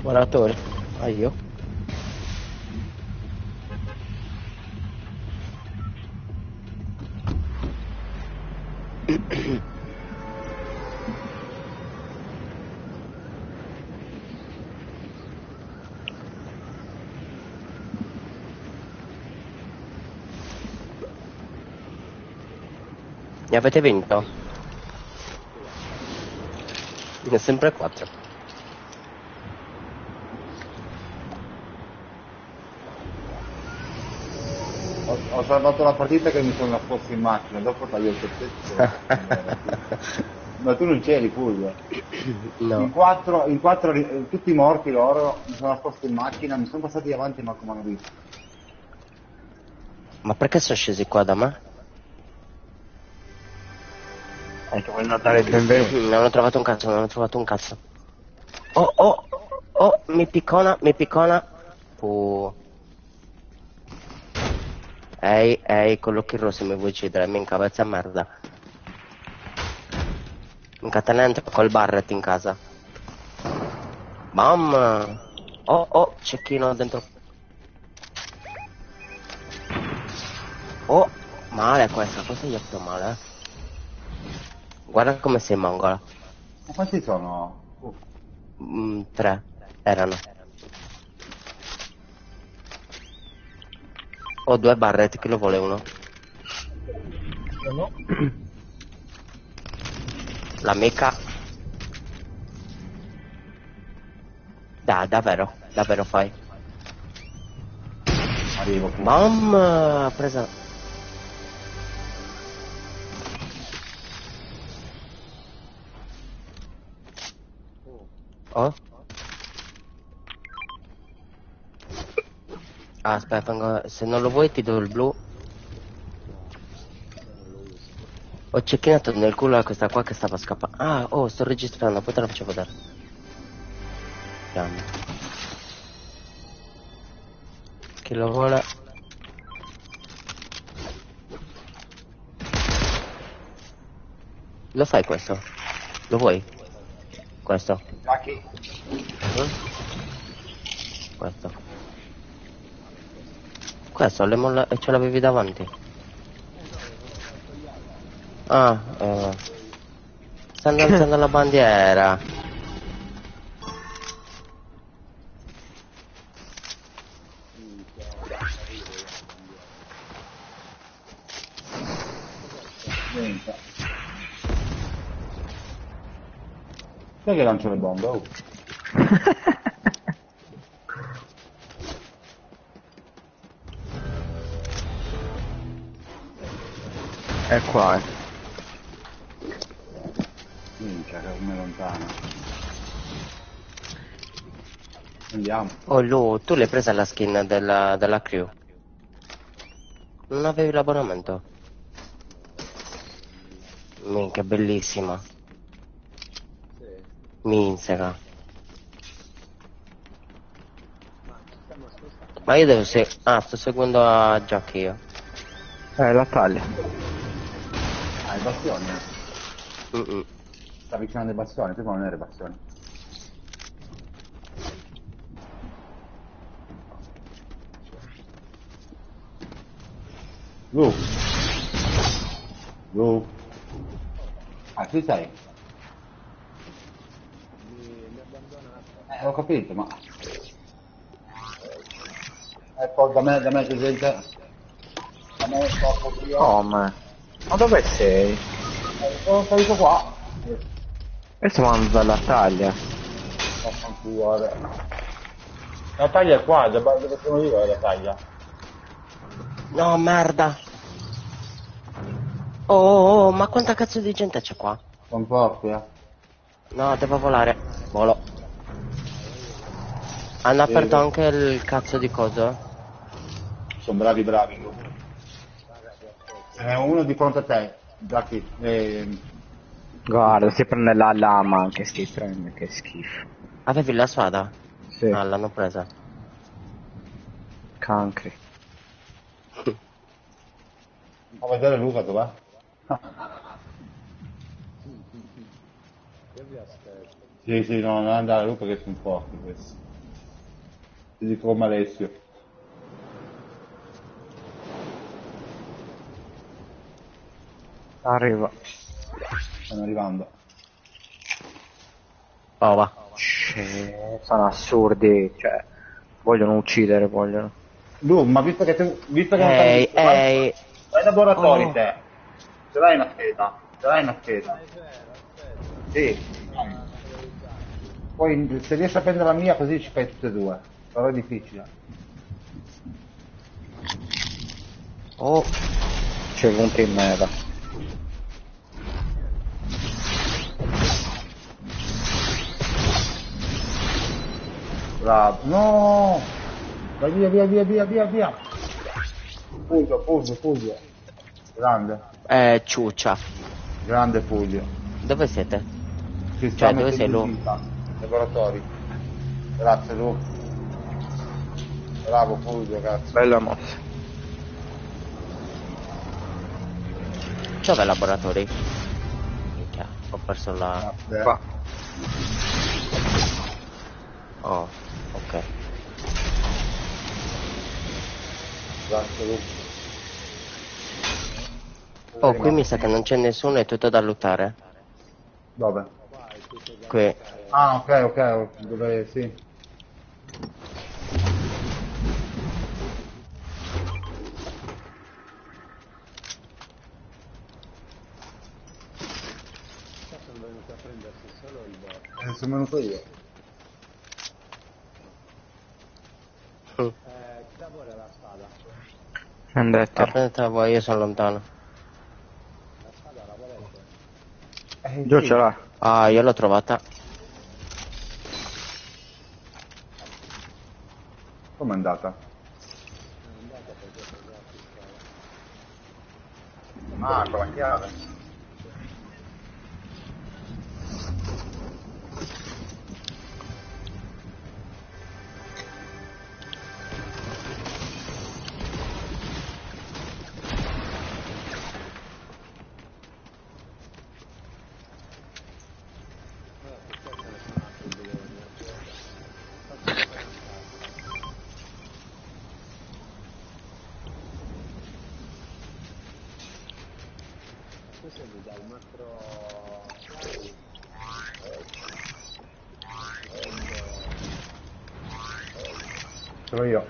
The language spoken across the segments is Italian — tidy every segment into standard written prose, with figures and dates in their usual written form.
Oratore. Ah, io? Ne avete vinto? Ne è sempre 4. Ho salvato la partita che mi sono nascosto in macchina, dopo taglio il pezzetto. Ma tu non c'eri, Fulvio. In No. quattro, tutti morti loro, mi sono nascosto in macchina, mi sono passati davanti ma come hanno visto. Ma perché sono scesi qua da me? Che vogliono dare il benvenuto. Non ho trovato un cazzo, non ho trovato un cazzo. Oh, mi piccona. Ehi, con l'occhio rosso mi vuoi uccidere, minchia, pezza merda. Minchia, tenente col Barret in casa. Bam! Oh, cecchino dentro. Oh, male questa, cosa gli ho fatto male? Guarda come sei mongola. Ma quanti sono? 3 erano. Ho 2 Barret, chi lo vuole uno? No. L'amica. Davvero fai. Arrivo qui. Bam! Presa. Oh? Ah, aspetta, se non lo vuoi ti do il blu. Ho cecchinato nel culo a questa qua che stava scappando. Ah, oh, sto registrando, poi te la faccio vedere. Andiamo. Chi lo vuole? Lo fai questo? Lo vuoi? Questo? Jackie. Questo ce l'avevi davanti. Ah, stanno alzando la bandiera. Niente. Sai che lancio le bombe? Oh. È qua, Minchia, che come lontano. Andiamo. Oh, tu l'hai presa la skin della crew? Non avevi l'abbonamento? Minchia, bellissima. Minchia. Ma io devo sto seguendo a Jack io. la taglia. Ah, i bastioni. Sta avvicinando i bastioni, prima non era i bastioni. Lu. Ah, ci sei? Ho capito, ma... Ecco, da me c'è gente... Da me sto qui. Come? Ma dove sei? Sono salito qua. E stiamo andando alla taglia. La taglia è qua, dove sono io è la taglia. No, merda. Oh, ma quanta cazzo di gente c'è qua? Sono forti, No, devo volare. Volo. Hanno aperto Sì. anche il cazzo di coso? Sono bravi, Lu. Ce n'è uno di fronte a te, Jackie. Guarda, si prende la lama, che si prende, che schifo. Avevi la spada? Sì, Ah, l'hanno presa. cancri. Fa vedere Luca dov'è? Sì, no, non andare a Luca che sono forti questi. Ti dico come Alessio. Arriva. Stanno arrivando. Oh, va. Sono assurdi, cioè, vogliono uccidere, vogliono. Ma visto che visto che non Ehi, t'hanno vai ehi. ai laboratori Oh. te. Ce l'hai una scheda? Ce l'hai una scheda? Sì. Poi se riesci a prendere la mia così ci fai tutte e due. Però è difficile. Oh. C'è un team meta. Bravo. No! Vai via, via, via, via, via, via. Fulvio, Fulvio, Fulvio. Grande. Ciuccia. Grande Fulvio. Dove siete? Ci sta Cioè, dove sei mettendo lui? in vita. Laboratori. Grazie Lu. Bravo Fulvio, grazie. Bella mossa. Dove laboratori? Minchia, ho perso la... Grazie. Qua. Oh, ok. Grazie Lu. Oh, qui mi sa che non c'è nessuno, è tutto da lottare. Dove? Qui. Ah, ok, ok, dove sì. Sono venuto io. Mm. Andate. Aspetta voi, io sono lontano. Giù Sì. ce l'ha. Ah, io l'ho trovata. Com'è andata? Ah, con la chiave. Sono io.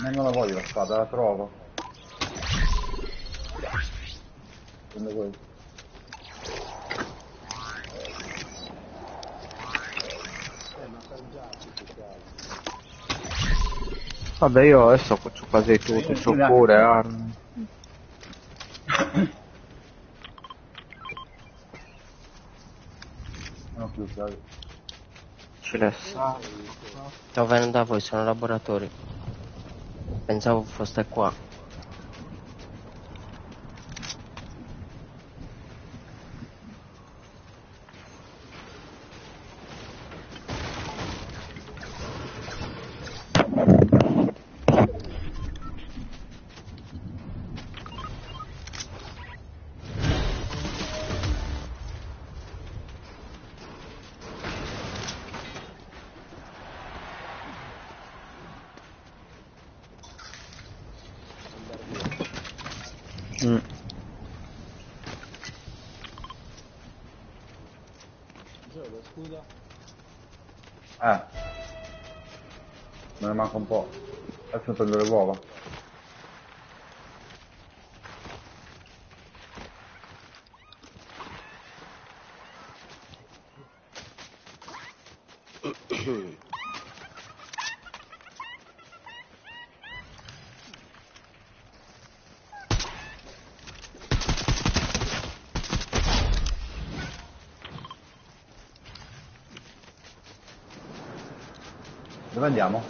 Non la voglio la spada, la trovo. Prendo questo. Vabbè, io adesso faccio quasi tutto, c'ho pure armi. Non ho più chiavi. Ce le sa. Dove andavo voi? Sono laboratori. Pensavo foste qua. Mm. Me ne manca un po'. Adesso prendo le uova. Dove andiamo?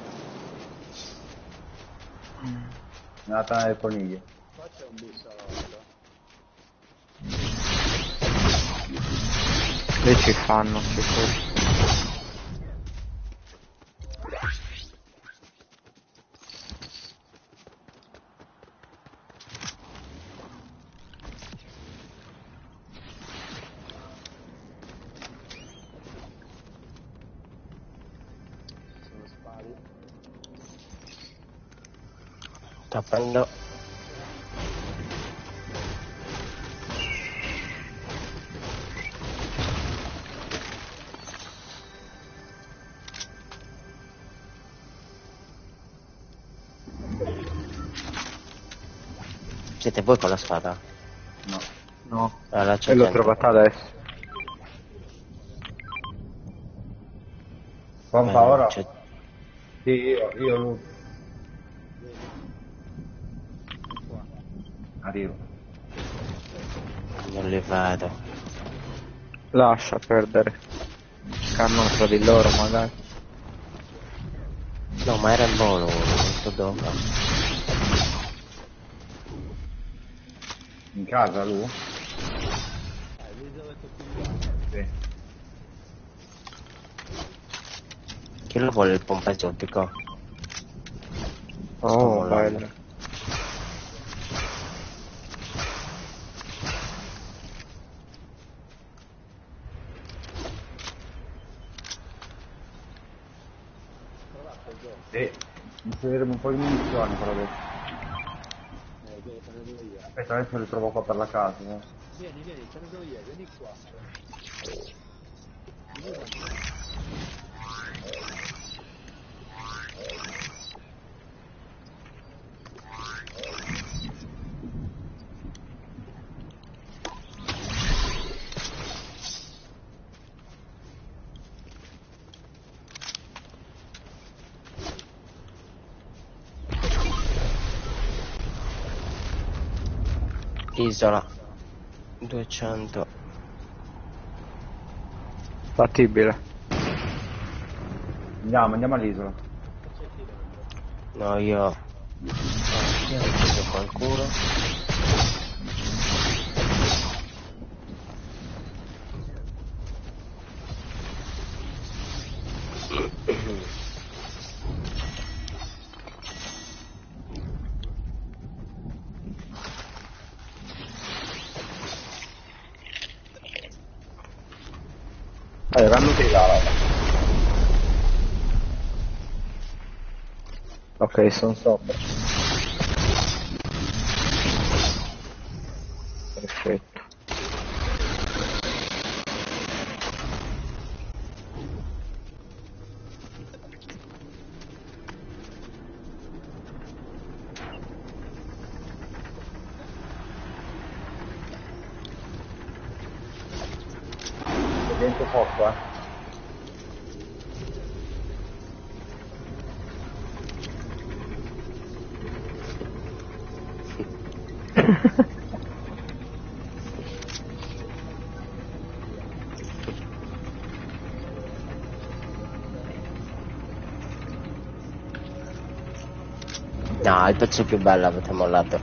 Nella tana del coniglio. Lì ci fanno, sicuro. Prendo. Siete voi con la spada? No. No. Allora c'è E l'ho gente. trovata adesso. Pompa ora? C'è- Sì, io lui. Arrivo. Non li vedo. Lascia perdere. Cannone tra di loro magari. No, ma era in volo, non so dove. In casa lui? Sì. Chi lo vuole il pompa esotico? Oh, Stiamo bello. Sì. Mi serviremo un po' di munizioni però adesso. Aspetta, adesso le trovo qua per la casa. Vieni, te ne do io, vieni qua. Isola. 200. Fattibile. Andiamo all'isola. No, io ho preso qualcuno. Vanno qui là. Ok, sono sopra. Perfetto. C'è dentro poco, No, il pezzo più bello avete mollato.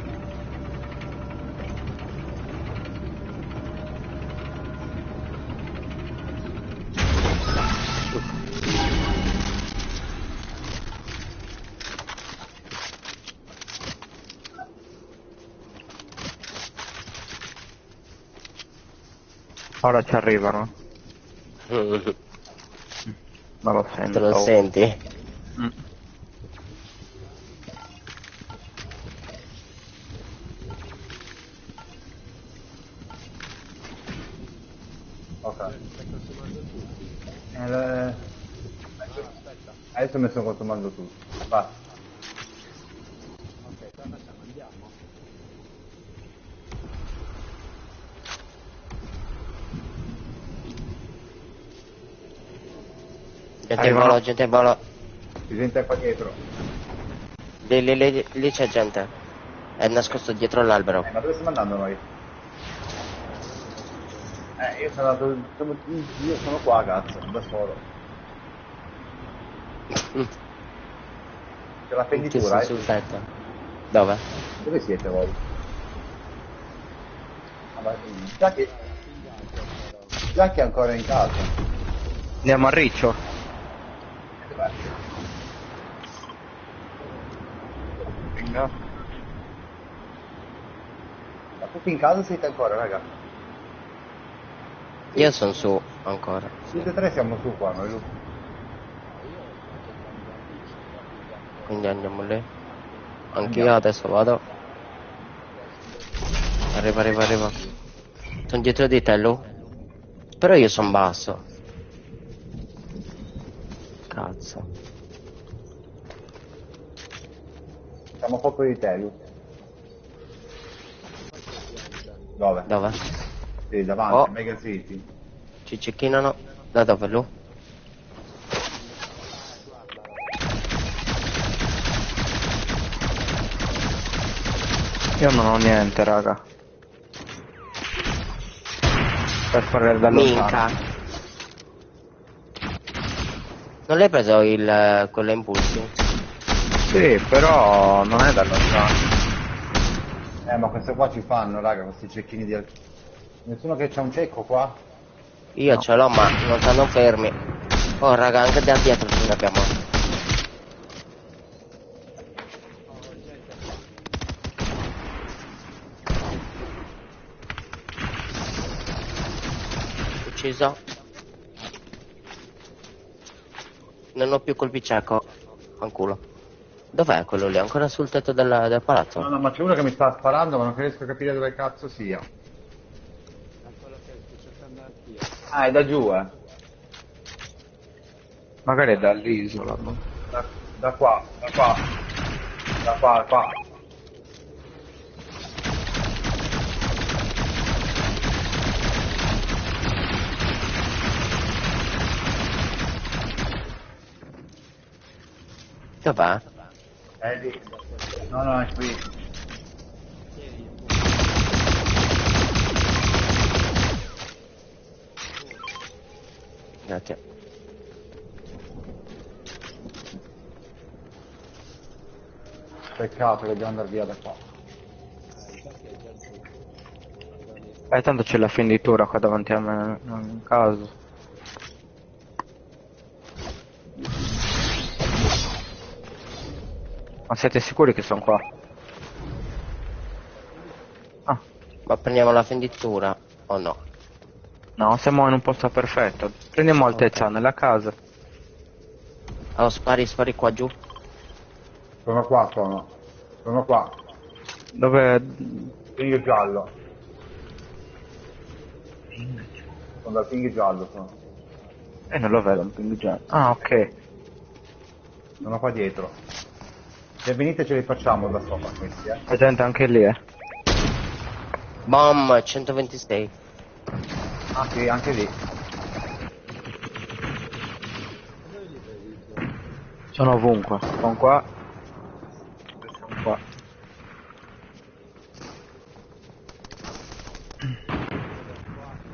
Ora ci arrivano. Ma lo Te sento. lo senti? Mm. Ok. Adesso mi sto consumando tutto. Va. Ok, cosa facciamo? Andiamo? Gente in volo, gente in volo. Si sente qua dietro. Lì c'è gente. È nascosto dietro l'albero. Ma dove stiamo andando noi? Io sono andato. Io sono qua, cazzo, da solo. C'è la fenditura, Sul tetto. Dove? Dove siete voi? Ah, già che è ancora in casa. Andiamo a Riccio. Venga. Ma tutti in casa siete ancora, raga? Io sono su ancora. Tutti e tre siamo su qua, noi Lu. Quindi andiamo lì. Anch'io adesso vado. Arriva. Sono dietro di te, Lu. Però io sono basso. Cazzo. Siamo sotto di te, Lu. Dove? Dove? Sì, davanti, Oh. Mega City. Ci cecchinano. Da dove, Lu? Io non ho niente, raga. Per fare da lontano. Minca. Non l'hai preso quello impulsi? Sì, però non è da lontano. Ma queste qua ci fanno, raga, questi cecchini di... Nessuno che c'ha un cecco qua? Io No. ce l'ho, ma non stanno fermi. Oh, raga, anche da dietro ce ne abbiamo. Ucciso. Non ho più colpi cieco. Fanculo. Dov'è quello lì? Ancora sul tetto del palazzo? No, ma c'è uno che mi sta sparando, ma non riesco a capire dove cazzo sia. quello che sto cercando anch'io. Ah, è da giù, eh. Magari è dall'isola. No? Da qua. Dov'è? È lì. No, è qui. Grazie. Peccato che devo andare via da qua. Infatti è già giù. Tanto c'è la fenditura qua davanti a me, in caso. Ma siete sicuri che sono qua? Ah, Ma prendiamo la fenditura o no? no, siamo in un posto perfetto. Prendiamo altezza nella casa. Oh, spari qua giù. Sono qua. Dove... Ping giallo. Sono dal ping giallo, sono. non lo vedo, un ping giallo. Ah, ok. Sono qua dietro. Se venite ce li facciamo da sopra questi, eh. C'è gente anche lì, Bom, 126. Ah sì, anche lì. Sono ovunque. Sono qua. Sono qua.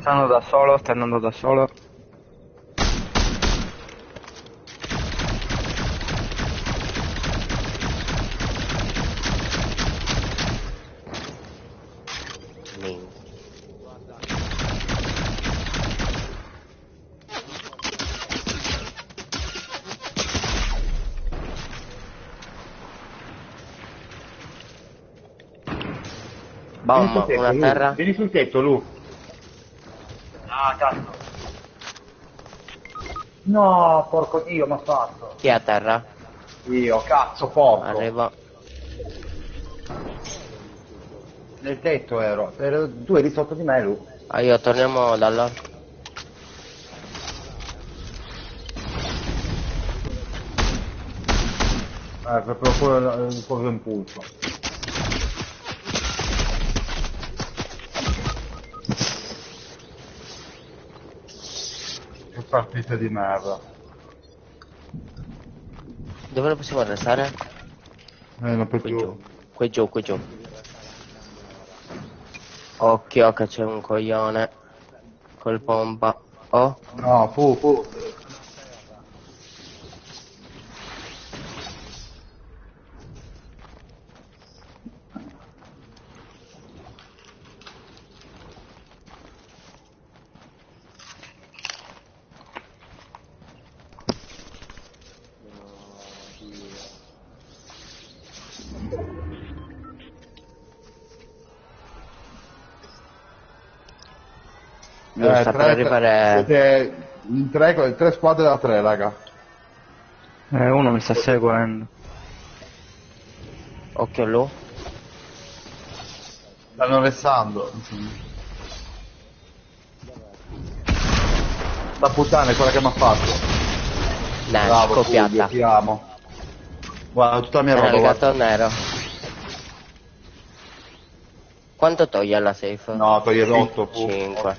Sto andando da solo. Minchia. Bom, una terra. Vieni sul tetto, Lu. Ah, cazzo. No, porco Dio, mi ha fatto. Chi è a terra? Io, cazzo, porco. Arriva. Nel tetto ero. Tu eri sotto di me, Lu. Ah, io torniamo da là. Proprio quello il coso impulso. Che partita di merda. Dove lo possiamo arrestare? Non per Qui giù. giù. Qui giù. Occhio che c'è un coglione. Col pompa. Oh, No, fu. sta per arrivare. Siete in tre squadre da tre, raga. Uno mi sta seguendo. Occhio lui. Stanno restando. La puttana è quella che mi ha fatto. Nah, Bravo, scoppiata. Fulvio, ti amo. Guarda, tutta la mia Era roba. il Guarda. gatto nero. Quanto toglie la safe? No, toglie l'8. 5.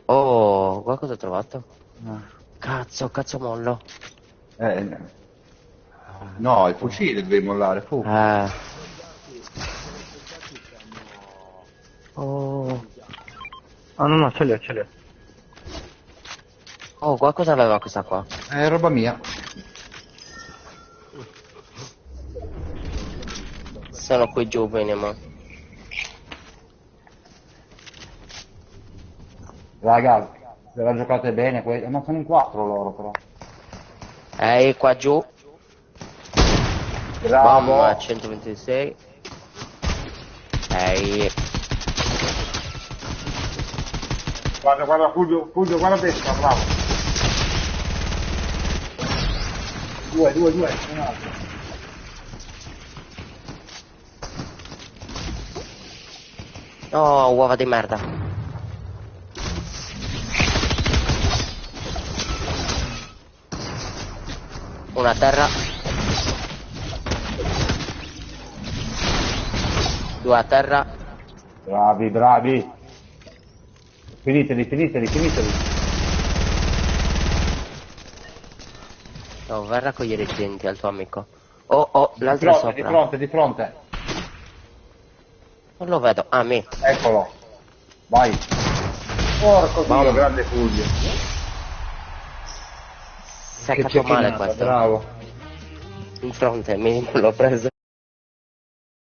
Oh, guarda cosa ho trovato. Cazzo mollo. No, il fucile devi mollare, fu. Oh. Ah no, ce l'ho. Oh, guarda cosa aveva questa qua. È roba mia. Sono qui giù minimo. Raga, se la giocate bene, ma sono in 4 loro però. Ehi, qua giù. Bravo. Bam, 126. Ehi. Guarda, Fulvio, guarda destra, bravo. 2, un altro. No, uova di merda. Una a terra. 2 a terra. Bravi. Finiteli. No, vai a raccogliere i denti al tuo amico. Oh, l'altro è sopra. Di fronte. Non lo vedo. Ah, me. Eccolo. Vai. Porco Dio, Bam. grande Fulvio. Si è fatto male questo. Bravo. In fronte, minimo l'ho preso.